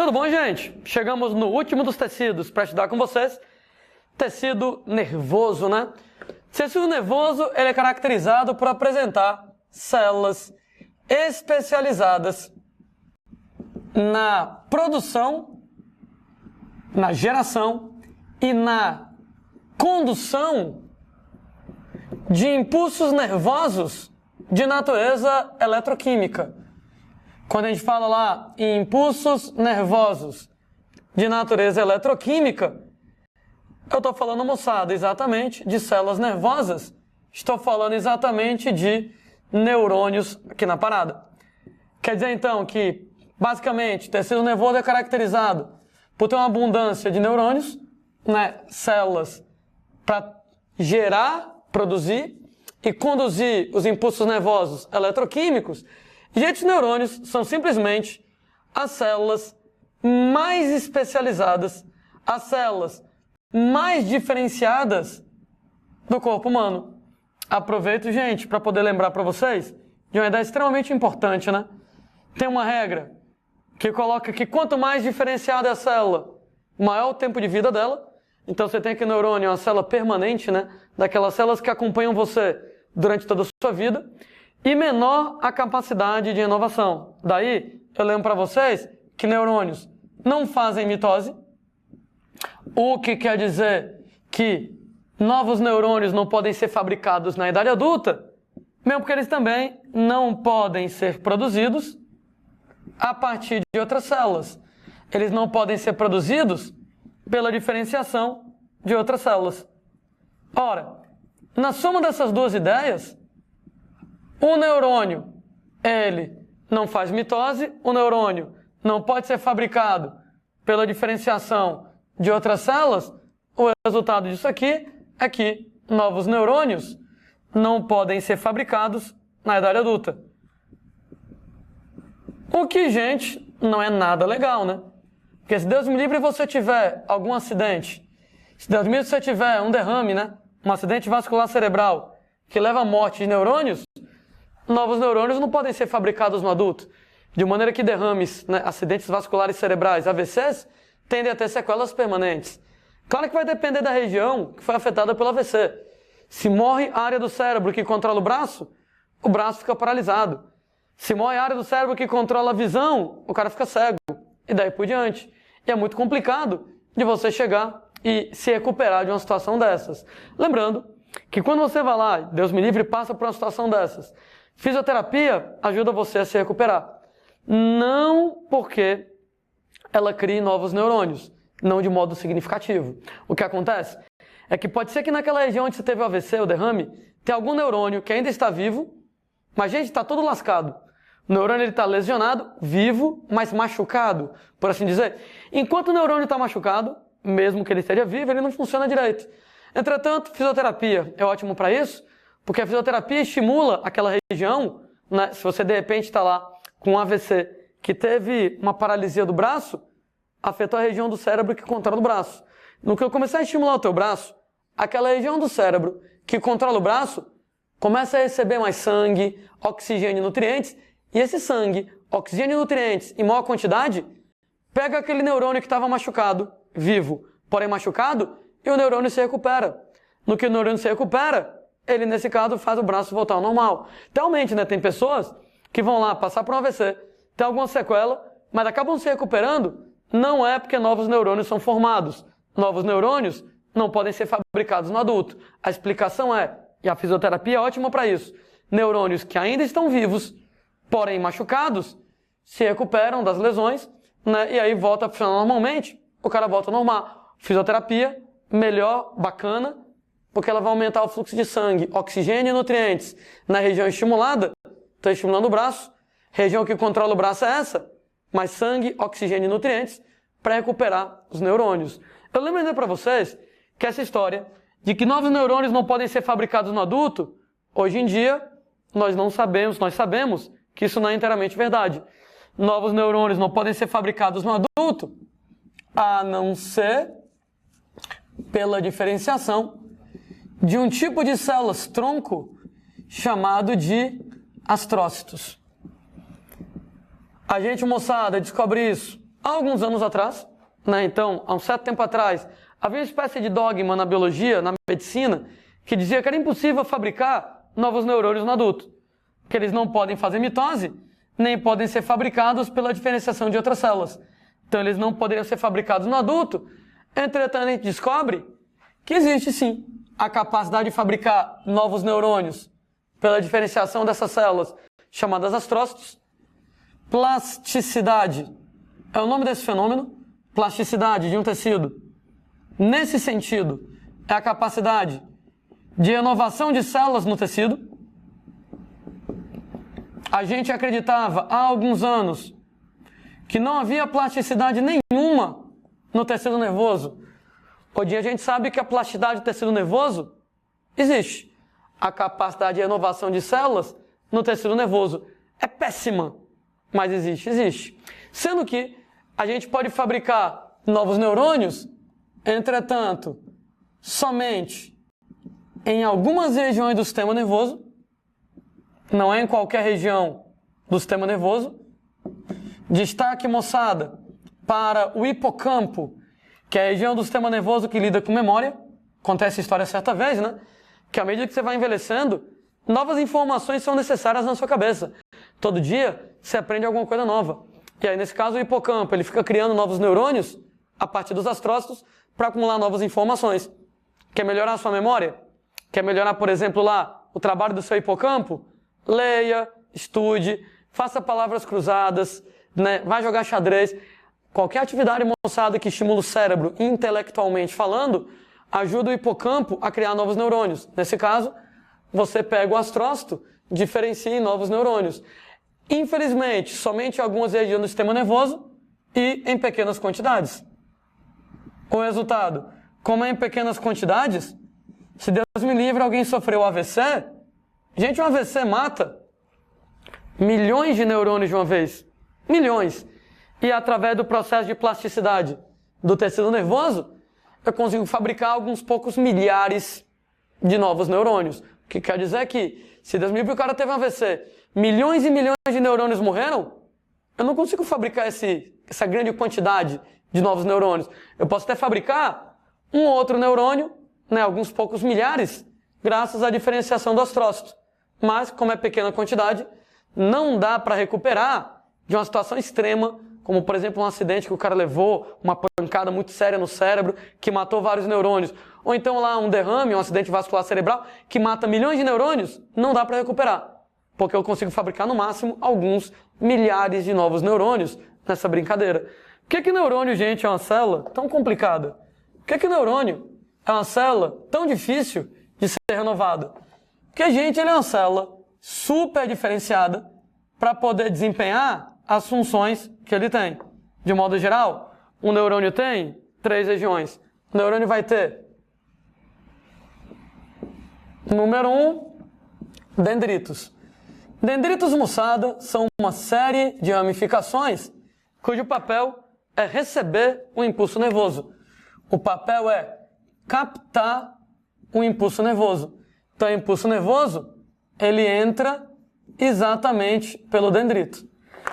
Tudo bom, gente? Chegamos no último dos tecidos para estudar com vocês. Tecido nervoso, né? Tecido nervoso, ele é caracterizado por apresentar células especializadas na produção, na geração e na condução de impulsos nervosos de natureza eletroquímica. Quando a gente fala lá em impulsos nervosos de natureza eletroquímica, eu estou falando, moçada, exatamente de células nervosas. Estou falando exatamente de neurônios aqui na parada. Quer dizer, então, que, basicamente, tecido nervoso é caracterizado por ter uma abundância de neurônios, né, células para gerar, produzir e conduzir os impulsos nervosos eletroquímicos. E esses neurônios são simplesmente as células mais especializadas, as células mais diferenciadas do corpo humano. Aproveito, gente, para poder lembrar para vocês de uma ideia extremamente importante, né? Tem uma regra que coloca que quanto mais diferenciada é a célula, maior o tempo de vida dela. Então você tem aqui neurônio, uma célula permanente, né? Daquelas células que acompanham você durante toda a sua vida. E menor a capacidade de inovação. Daí, eu lembro para vocês que neurônios não fazem mitose, o que quer dizer que novos neurônios não podem ser fabricados na idade adulta, mesmo porque eles também não podem ser produzidos a partir de outras células. Eles não podem ser produzidos pela diferenciação de outras células. Ora, na soma dessas duas ideias, o neurônio, ele não faz mitose, o neurônio não pode ser fabricado pela diferenciação de outras células. O resultado disso aqui é que novos neurônios não podem ser fabricados na idade adulta. O que, gente, não é nada legal, né? Porque se Deus me livre você tiver algum acidente, se Deus me livre você tiver um derrame, né? Um acidente vascular cerebral que leva à morte de neurônios, novos neurônios não podem ser fabricados no adulto. De maneira que derrames, né, acidentes vasculares cerebrais, AVCs, tendem a ter sequelas permanentes. Claro que vai depender da região que foi afetada pelo AVC. Se morre a área do cérebro que controla o braço fica paralisado. Se morre a área do cérebro que controla a visão, o cara fica cego. E daí por diante. E é muito complicado de você chegar e se recuperar de uma situação dessas. Lembrando que quando você vai lá, Deus me livre, passa por uma situação dessas, fisioterapia ajuda você a se recuperar. Não porque ela crie novos neurônios, não de modo significativo. O que acontece é que pode ser que naquela região onde você teve o AVC, o derrame, tem algum neurônio que ainda está vivo, mas, gente, está todo lascado. O neurônio está lesionado, vivo, mas machucado, por assim dizer. Enquanto o neurônio está machucado, mesmo que ele esteja vivo, ele não funciona direito. Entretanto, fisioterapia é ótimo para isso, porque a fisioterapia estimula aquela região, né? Se você de repente está lá com um AVC que teve uma paralisia do braço, afetou a região do cérebro que controla o braço. No que eu começar a estimular o teu braço, aquela região do cérebro que controla o braço começa a receber mais sangue, oxigênio e nutrientes, e esse sangue, oxigênio e nutrientes em maior quantidade, pega aquele neurônio que estava machucado, vivo, porém machucado, e o neurônio se recupera. No que o neurônio se recupera, ele, nesse caso, faz o braço voltar ao normal. Realmente, né, tem pessoas que vão lá passar por um AVC, tem alguma sequela, mas acabam se recuperando, não é porque novos neurônios são formados. Novos neurônios não podem ser fabricados no adulto. A explicação é, e a fisioterapia é ótima para isso, neurônios que ainda estão vivos, porém machucados, se recuperam das lesões, né, e aí volta a funcionar normalmente, o cara volta ao normal. Fisioterapia, melhor, bacana, porque ela vai aumentar o fluxo de sangue, oxigênio e nutrientes na região estimulada. Estou estimulando o braço, região que controla o braço é essa, mais sangue, oxigênio e nutrientes para recuperar os neurônios. Eu lembro ainda para vocês que essa história de que novos neurônios não podem ser fabricados no adulto, hoje em dia nós sabemos que isso não é inteiramente verdade. Novos neurônios não podem ser fabricados no adulto, a não ser pela diferenciação de um tipo de células tronco chamado de astrócitos. A gente, moçada, descobre isso Há alguns anos atrás, né, então, há um certo tempo atrás, havia uma espécie de dogma na biologia, na medicina, que dizia que era impossível fabricar novos neurônios no adulto, que eles não podem fazer mitose, nem podem ser fabricados pela diferenciação de outras células. Então, eles não poderiam ser fabricados no adulto. Entretanto, a gente descobre que existe, sim, a capacidade de fabricar novos neurônios pela diferenciação dessas células, chamadas astrócitos. Plasticidade é o nome desse fenômeno. Plasticidade de um tecido, nesse sentido, é a capacidade de renovação de células no tecido. A gente acreditava há alguns anos que não havia plasticidade nenhuma no tecido nervoso. Hoje a gente sabe que a plasticidade do tecido nervoso existe. A capacidade de renovação de células no tecido nervoso é péssima, mas existe. Sendo que a gente pode fabricar novos neurônios, entretanto, somente em algumas regiões do sistema nervoso, não é em qualquer região do sistema nervoso. Destaque, moçada, para o hipocampo, que é a região do sistema nervoso que lida com memória. Contei essa história certa vez, né? Que à medida que você vai envelhecendo, novas informações são necessárias na sua cabeça. Todo dia você aprende alguma coisa nova. E aí, nesse caso, o hipocampo, ele fica criando novos neurônios a partir dos astrócitos para acumular novas informações. Quer melhorar a sua memória? Quer melhorar, por exemplo, lá o trabalho do seu hipocampo? Leia, estude, faça palavras cruzadas, né? Vai jogar xadrez. Qualquer atividade, moçada, que estimula o cérebro intelectualmente falando, ajuda o hipocampo a criar novos neurônios. Nesse caso, você pega o astrócito, diferencia em novos neurônios. Infelizmente, somente em algumas regiões do sistema nervoso e em pequenas quantidades. O resultado, como é em pequenas quantidades, se Deus me livre, alguém sofreu AVC, gente, um AVC mata milhões de neurônios de uma vez. Milhões. E através do processo de plasticidade do tecido nervoso, eu consigo fabricar alguns poucos milhares de novos neurônios. O que quer dizer que, se Deus me livre, o cara teve um AVC, milhões e milhões de neurônios morreram, eu não consigo fabricar essa grande quantidade de novos neurônios. Eu posso até fabricar um outro neurônio, né, alguns poucos milhares, graças à diferenciação do astrócito. Mas, como é pequena quantidade, não dá para recuperar de uma situação extrema, como, por exemplo, um acidente que o cara levou, uma pancada muito séria no cérebro, que matou vários neurônios. Ou então lá um derrame, um acidente vascular cerebral, que mata milhões de neurônios, não dá para recuperar. Porque eu consigo fabricar no máximo alguns milhares de novos neurônios nessa brincadeira. Por que neurônio, gente, é uma célula tão complicada? Por que neurônio é uma célula tão difícil de ser renovada? Porque, gente, ele é uma célula super diferenciada para poder desempenhar as funções que ele tem. De modo geral, um neurônio tem 3 regiões. O neurônio vai ter, número 1, dendritos. Dendritos, moçada, são uma série de ramificações cujo papel é receber o impulso nervoso. O papel é captar o impulso nervoso. Então, o impulso nervoso, ele entra exatamente pelo dendrito.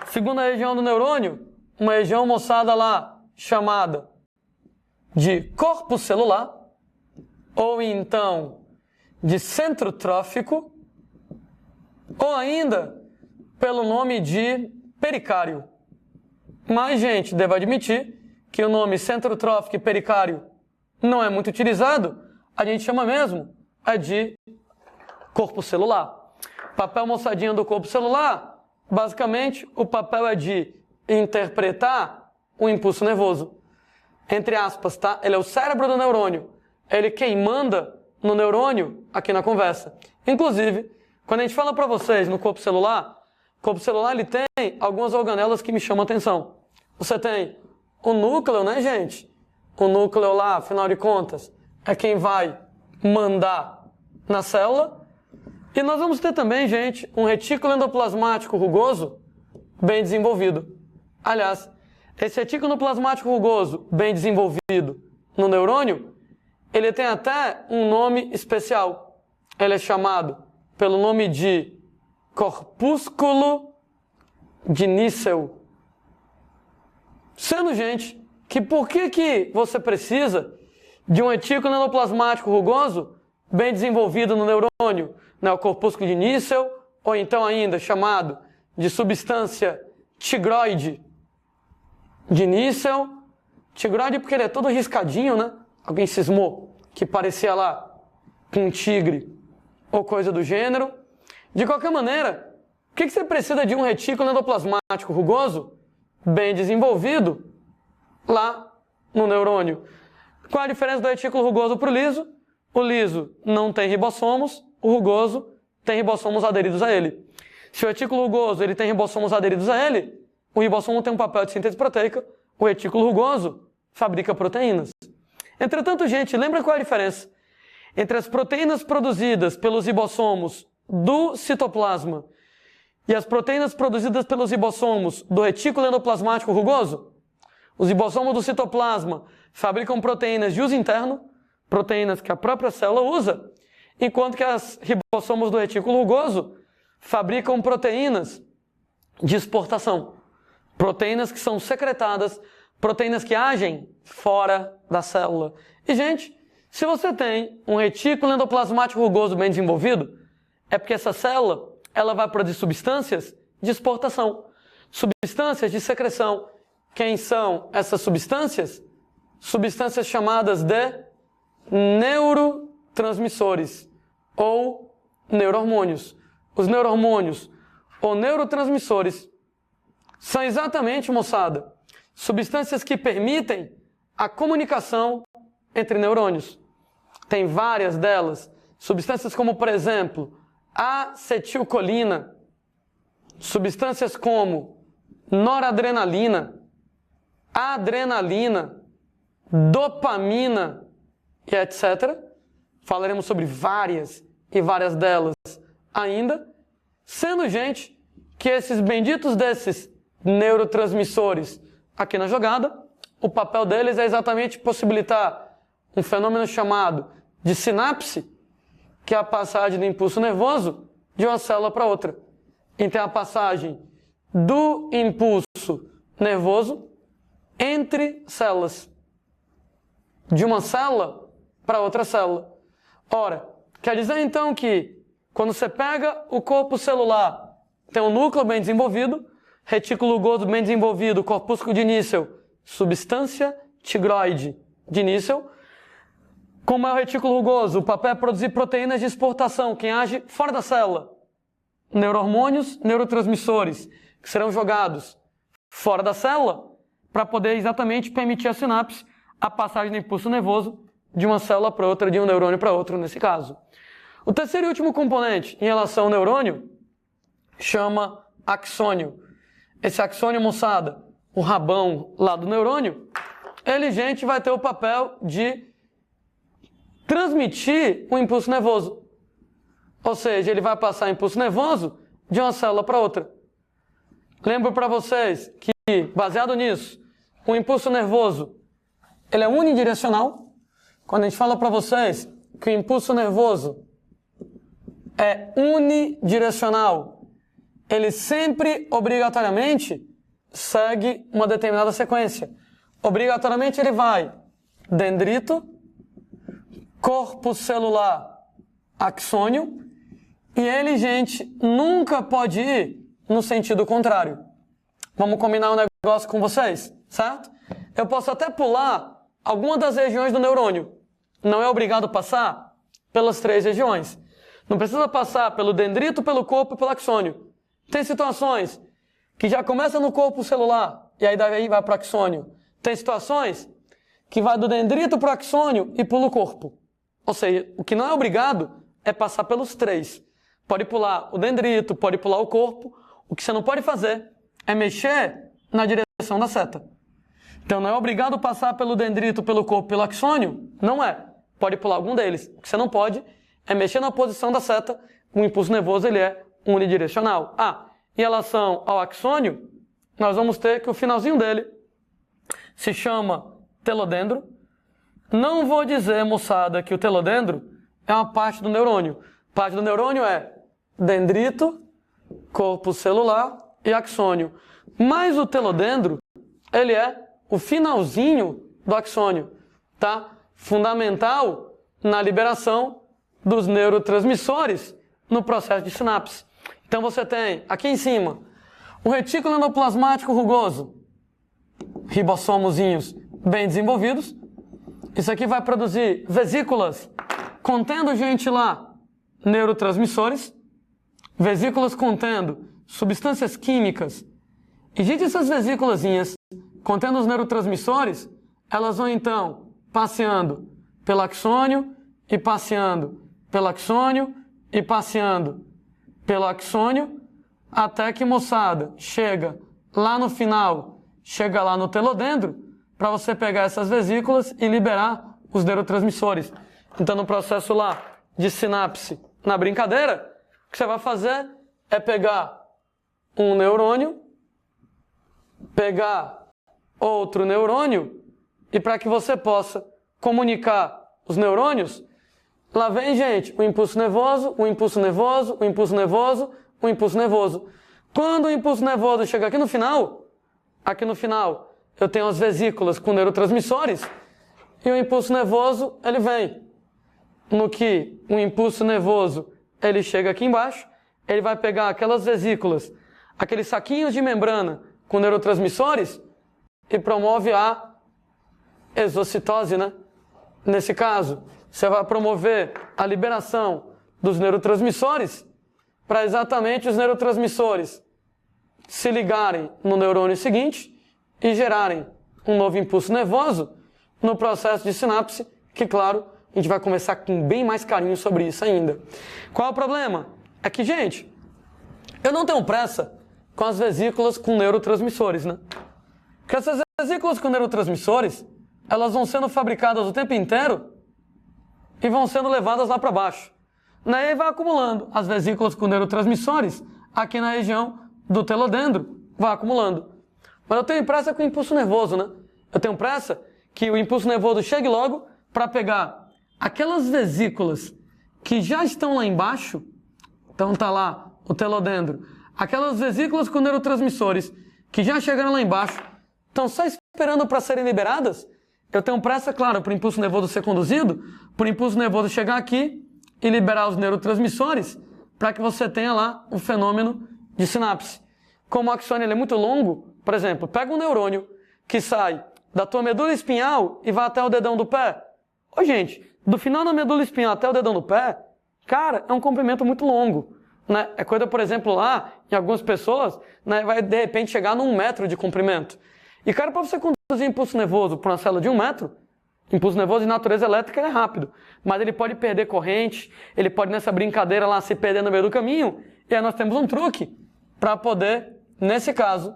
Segunda região do neurônio, uma região, moçada, lá chamada de corpo celular, ou então de centro trófico, ou ainda pelo nome de pericário. Mas, gente, devo admitir que o nome centro trófico e pericário não é muito utilizado, a gente chama mesmo de corpo celular. Papel, moçadinha, do corpo celular, basicamente, o papel é de interpretar o impulso nervoso. Entre aspas, tá? Ele é o cérebro do neurônio. Ele quem manda no neurônio aqui na conversa. Inclusive, quando a gente fala para vocês no corpo celular, o corpo celular ele tem algumas organelas que me chamam a atenção. Você tem o núcleo, né, gente? O núcleo lá, afinal de contas, é quem vai mandar na célula. E nós vamos ter também, gente, um retículo endoplasmático rugoso bem desenvolvido. Aliás, esse retículo endoplasmático rugoso bem desenvolvido no neurônio, ele tem até um nome especial. Ele é chamado pelo nome de corpúsculo de Nissel. Sendo, gente, que por que você precisa de um retículo endoplasmático rugoso bem desenvolvido no neurônio, né, o corpúsculo de Nissl, ou então ainda chamado de substância tigroide de Nissl. Tigroide porque ele é todo riscadinho, né? Alguém cismou que parecia lá com um tigre ou coisa do gênero. De qualquer maneira, por que você precisa de um retículo endoplasmático rugoso bem desenvolvido lá no neurônio? Qual a diferença do retículo rugoso para o liso? O liso não tem ribossomos, o rugoso tem ribossomos aderidos a ele. Se o retículo rugoso ele tem ribossomos aderidos a ele, o ribossomo tem um papel de síntese proteica, o retículo rugoso fabrica proteínas. Entretanto, gente, lembra qual é a diferença entre as proteínas produzidas pelos ribossomos do citoplasma e as proteínas produzidas pelos ribossomos do retículo endoplasmático rugoso? Os ribossomos do citoplasma fabricam proteínas de uso interno, proteínas que a própria célula usa, enquanto que as ribossomos do retículo rugoso fabricam proteínas de exportação, proteínas que são secretadas, proteínas que agem fora da célula. E, gente, se você tem um retículo endoplasmático rugoso bem desenvolvido, é porque essa célula ela vai produzir substâncias de exportação, substâncias de secreção. Quem são essas substâncias? Substâncias chamadas de neurotransmissores ou neurohormônios. Os neurohormônios ou neurotransmissores são exatamente, moçada, substâncias que permitem a comunicação entre neurônios. Tem várias delas. Substâncias como, por exemplo, acetilcolina, substâncias como noradrenalina, adrenalina, dopamina e etc. Falaremos sobre várias e várias delas ainda, sendo, gente, que esses benditos desses neurotransmissores aqui na jogada, o papel deles é exatamente possibilitar um fenômeno chamado de sinapse, que é a passagem do impulso nervoso de uma célula para outra. Então, a passagem do impulso nervoso entre células, de uma célula para outra célula. Ora, quer dizer então que quando você pega o corpo celular, tem um núcleo bem desenvolvido, retículo rugoso bem desenvolvido, corpúsculo de Nissl, substância tigroide de Nissl. Como é o retículo rugoso? O papel é produzir proteínas de exportação, quem age fora da célula. Neurohormônios, neurotransmissores, que serão jogados fora da célula para poder exatamente permitir a sinapse, a passagem do impulso nervoso de uma célula para outra, de um neurônio para outro, nesse caso. O terceiro e último componente em relação ao neurônio chama axônio. Esse axônio, moçada, o rabão lá do neurônio, ele, gente, vai ter o papel de transmitir o impulso nervoso. Ou seja, ele vai passar impulso nervoso de uma célula para outra. Lembro para vocês que, baseado nisso, o impulso nervoso ele é unidirecional. Quando a gente fala para vocês que o impulso nervoso é unidirecional, ele sempre, obrigatoriamente, segue uma determinada sequência. Obrigatoriamente ele vai dendrito, corpo celular, axônio, e ele, gente, nunca pode ir no sentido contrário. Vamos combinar um negócio com vocês, certo? Eu posso até pular alguma das regiões do neurônio. Não é obrigado passar pelas 3 regiões. Não precisa passar pelo dendrito, pelo corpo e pelo axônio. Tem situações que já começa no corpo celular e aí daí vai para o axônio. Tem situações que vai do dendrito para o axônio e pula o corpo. Ou seja, o que não é obrigado é passar pelos 3. Pode pular o dendrito, pode pular o corpo. O que você não pode fazer é mexer na direção da seta. Então não é obrigado passar pelo dendrito, pelo corpo, pelo axônio? Não é. Pode pular algum deles. O que você não pode é mexer na posição da seta. O impulso nervoso ele é unidirecional. Em relação ao axônio, nós vamos ter que o finalzinho dele se chama telodendro. Não vou dizer, moçada, que o telodendro é uma parte do neurônio. Parte do neurônio é dendrito, corpo celular e axônio. Mas o telodendro, ele é o finalzinho do axônio, tá? Fundamental na liberação dos neurotransmissores no processo de sinapse. Então você tem aqui em cima o retículo endoplasmático rugoso, ribossomozinhos bem desenvolvidos. Isso aqui vai produzir vesículas contendo, gente, lá, neurotransmissores, vesículas contendo substâncias químicas. E, gente, essas vesículazinhas contendo os neurotransmissores, elas vão, então, passeando pelo axônio e passeando pelo axônio e passeando pelo axônio, até que, moçada, chega lá no final, chega lá no telodendro, para você pegar essas vesículas e liberar os neurotransmissores. Então, no processo lá de sinapse, na brincadeira, o que você vai fazer é pegar um neurônio, pegar outro neurônio, e para que você possa comunicar os neurônios, lá vem, gente, o impulso nervoso, o impulso nervoso, o impulso nervoso, o impulso nervoso. Quando o impulso nervoso chega aqui no final eu tenho as vesículas com neurotransmissores, e o impulso nervoso, ele vem. No que o impulso nervoso, ele chega aqui embaixo, ele vai pegar aquelas vesículas, aqueles saquinhos de membrana com neurotransmissores, e promove a exocitose, né? Nesse caso, você vai promover a liberação dos neurotransmissores para exatamente os neurotransmissores se ligarem no neurônio seguinte e gerarem um novo impulso nervoso no processo de sinapse, que, claro, a gente vai conversar com bem mais carinho sobre isso ainda. Qual é o problema? É que, gente, eu não tenho pressa com as vesículas com neurotransmissores, né? Porque essas vesículas com neurotransmissores, elas vão sendo fabricadas o tempo inteiro e vão sendo levadas lá para baixo. Daí vai acumulando as vesículas com neurotransmissores aqui na região do telodendro, vai acumulando. Mas eu tenho pressa com o impulso nervoso, né? Eu tenho pressa que o impulso nervoso chegue logo para pegar aquelas vesículas que já estão lá embaixo, então tá lá o telodendro, aquelas vesículas com neurotransmissores que já chegaram lá embaixo, estão só esperando para serem liberadas. Eu tenho pressa, claro, para o impulso nervoso ser conduzido, para o impulso nervoso chegar aqui e liberar os neurotransmissores, para que você tenha lá o fenômeno de sinapse. Como o axônio ele é muito longo, por exemplo, pega um neurônio que sai da tua medula espinhal e vai até o dedão do pé. Ô, gente, do final da medula espinhal até o dedão do pé, cara, é um comprimento muito longo, né? É coisa, por exemplo, lá, em algumas pessoas, né, vai de repente chegar num 1 metro de comprimento. E, cara, para você conduzir impulso nervoso para uma célula de 1 metro, impulso nervoso de natureza elétrica é rápido, mas ele pode perder corrente, ele pode nessa brincadeira lá se perder no meio do caminho, e aí nós temos um truque para poder, nesse caso,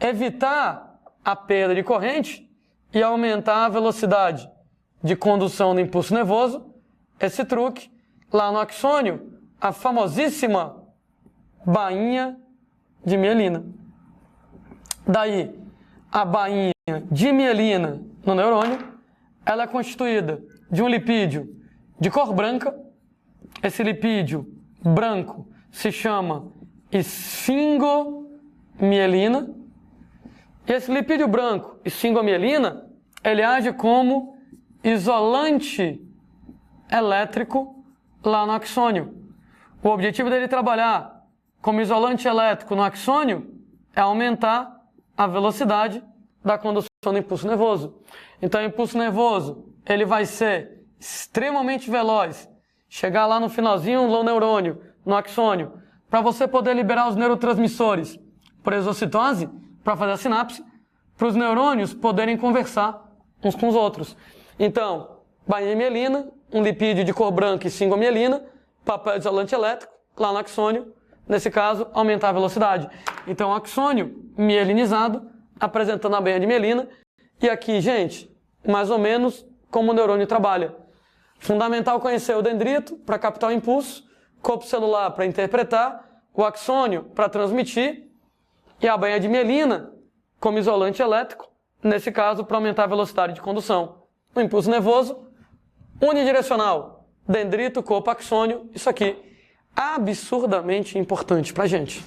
evitar a perda de corrente e aumentar a velocidade de condução do impulso nervoso. Esse truque, lá no axônio, a famosíssima bainha de mielina. Daí, a bainha de mielina no neurônio, ela é constituída de um lipídio de cor branca. Esse lipídio branco se chama esfingomielina. E esse lipídio branco, esfingomielina, ele age como isolante elétrico lá no axônio. O objetivo dele trabalhar como isolante elétrico no axônio é aumentar a velocidade da condução do impulso nervoso. Então, o impulso nervoso, ele vai ser extremamente veloz, chegar lá no finalzinho do neurônio, no axônio, para você poder liberar os neurotransmissores por exocitose, para fazer a sinapse, para os neurônios poderem conversar uns com os outros. Então, bainha mielina, um lipídio de cor branca e esfingomielina, papel isolante elétrico, lá no axônio, nesse caso, aumentar a velocidade. Então, o axônio mielinizado, apresentando a bainha de mielina, e aqui, gente, mais ou menos como o neurônio trabalha. Fundamental conhecer o dendrito para captar o impulso, corpo celular para interpretar, o axônio para transmitir, e a bainha de mielina como isolante elétrico, nesse caso, para aumentar a velocidade de condução. O impulso nervoso, unidirecional, dendrito, corpo, axônio, isso aqui, absurdamente importante para a gente.